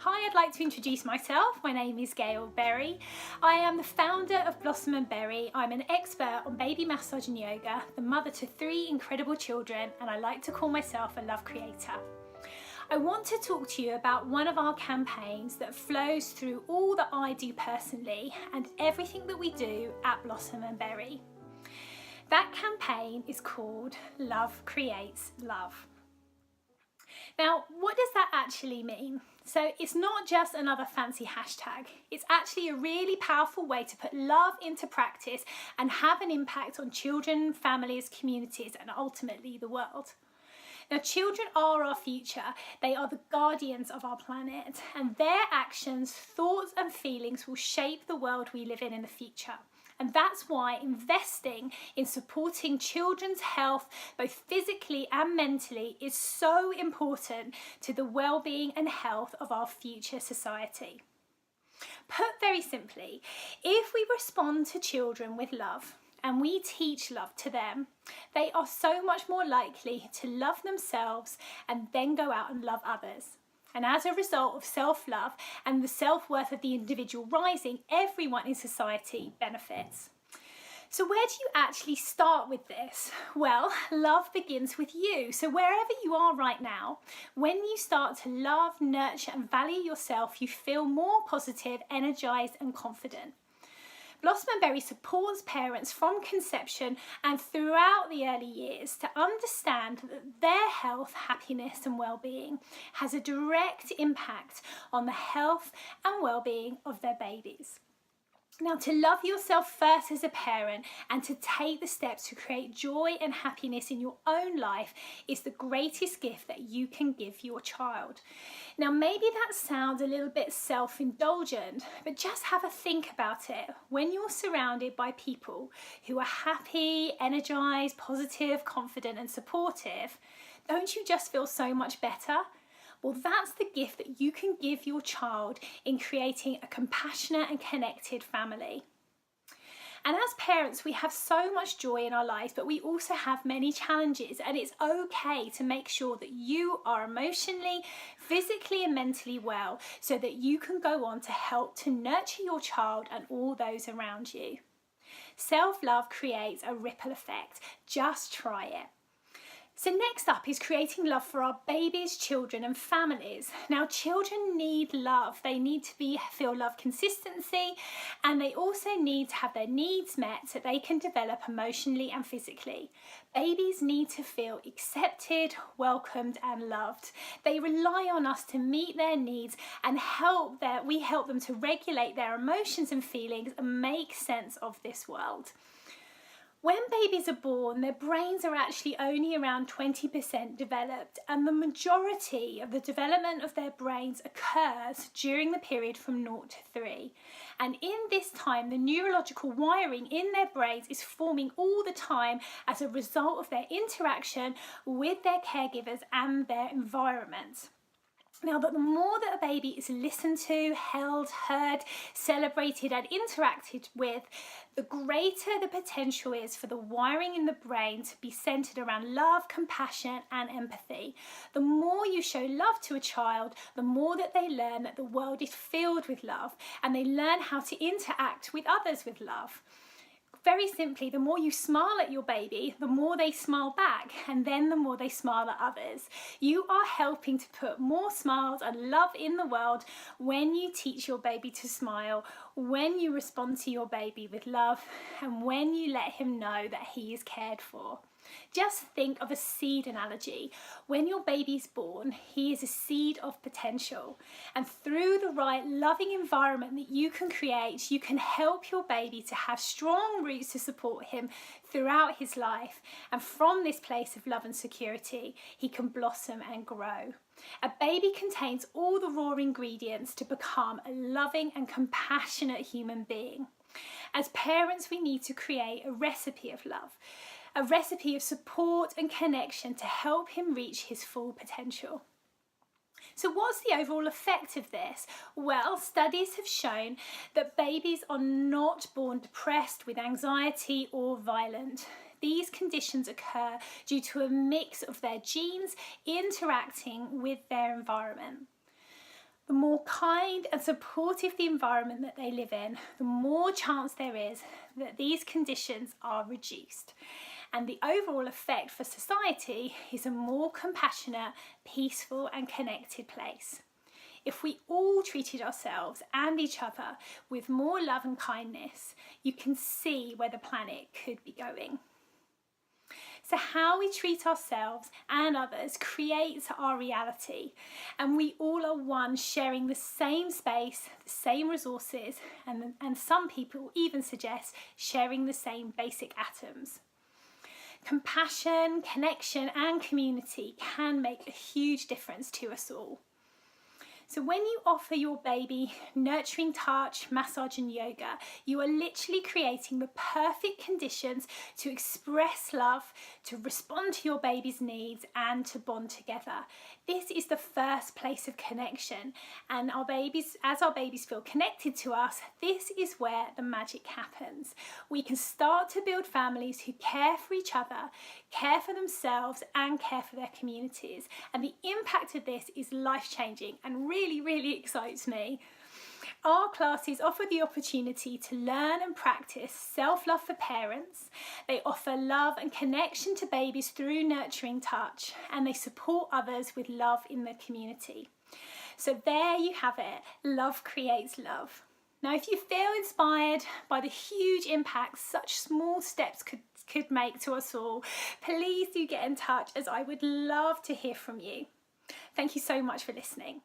Hi, I'd like to introduce myself. My name is Gail Berry. I am the founder of Blossom and Berry. I'm an expert on baby massage and yoga, the mother to 3 incredible children, and I like to call myself a love creator. I want to talk to you about one of our campaigns that flows through all that I do personally and everything that we do at Blossom and Berry. That campaign is called Love Creates Love. Now, what does that actually mean? So it's not just another fancy hashtag. It's actually a really powerful way to put love into practice and have an impact on children, families, communities, and ultimately the world. Now, children are our future. They are the guardians of our planet, and their actions, thoughts, and feelings will shape the world we live in the future. And that's why investing in supporting children's health, both physically and mentally, is so important to the well-being and health of our future society. Put very simply, if we respond to children with love, and we teach love to them, they are so much more likely to love themselves and then go out and love others. And as a result of self-love and the self-worth of the individual rising, everyone in society benefits. So where do you actually start with this? Well, love begins with you. So wherever you are right now, when you start to love, nurture and value yourself, you feel more positive, energized and confident. Blossom and Berry supports parents from conception and throughout the early years to understand that their health, happiness and well-being has a direct impact on the health and well-being of their babies. Now, to love yourself first as a parent and to take the steps to create joy and happiness in your own life is the greatest gift that you can give your child. Now, maybe that sounds a little bit self-indulgent, but just have a think about it. When you're surrounded by people who are happy, energized, positive, confident and supportive, don't you just feel so much better? Well, that's the gift that you can give your child in creating a compassionate and connected family. And as parents, we have so much joy in our lives, but we also have many challenges, and it's okay to make sure that you are emotionally, physically and mentally well so that you can go on to help to nurture your child and all those around you. Self-love creates a ripple effect. Just try it. So next up is creating love for our babies, children and families. Now, children need love. They need to feel love consistency, and they also need to have their needs met so they can develop emotionally and physically. Babies need to feel accepted, welcomed and loved. They rely on us to meet their needs and we help them to regulate their emotions and feelings and make sense of this world. When babies are born, their brains are actually only around 20% developed, and the majority of the development of their brains occurs during the period from 0 to 3. And in this time, the neurological wiring in their brains is forming all the time as a result of their interaction with their caregivers and their environment. Now, but the more that a baby is listened to, held, heard, celebrated and interacted with, the greater the potential is for the wiring in the brain to be centered around love, compassion and empathy. The more you show love to a child, the more that they learn that the world is filled with love, and they learn how to interact with others with love. Very simply, the more you smile at your baby, the more they smile back, and then the more they smile at others. You are helping to put more smiles and love in the world when you teach your baby to smile, when you respond to your baby with love, and when you let him know that he is cared for. Just think of a seed analogy. When your baby's born, he is a seed of potential. And through the right loving environment that you can create, you can help your baby to have strong roots to support him throughout his life. And from this place of love and security, he can blossom and grow. A baby contains all the raw ingredients to become a loving and compassionate human being. As parents, we need to create a recipe of love, a recipe of support and connection to help him reach his full potential. So what's the overall effect of this? Well, studies have shown that babies are not born depressed with anxiety or violent. These conditions occur due to a mix of their genes interacting with their environment. The more kind and supportive the environment that they live in, the more chance there is that these conditions are reduced. And the overall effect for society is a more compassionate, peaceful and connected place. If we all treated ourselves and each other with more love and kindness, you can see where the planet could be going. So how we treat ourselves and others creates our reality, and we all are one, sharing the same space, the same resources, and some people even suggest sharing the same basic atoms. Compassion, connection and community can make a huge difference to us all. So when you offer your baby nurturing touch, massage and yoga, you are literally creating the perfect conditions to express love, to respond to your baby's needs and to bond together. This is the first place of connection, and as our babies feel connected to us, this is where the magic happens. We can start to build families who care for each other, care for themselves and care for their communities, and the impact of this is life-changing and really excites me. Our classes offer the opportunity to learn and practice self-love for parents. They offer love and connection to babies through nurturing touch, and they support others with love in the community. So there you have it, love creates love. Now, if you feel inspired by the huge impact such small steps could make to us all, please do get in touch, as I would love to hear from you. Thank you so much for listening.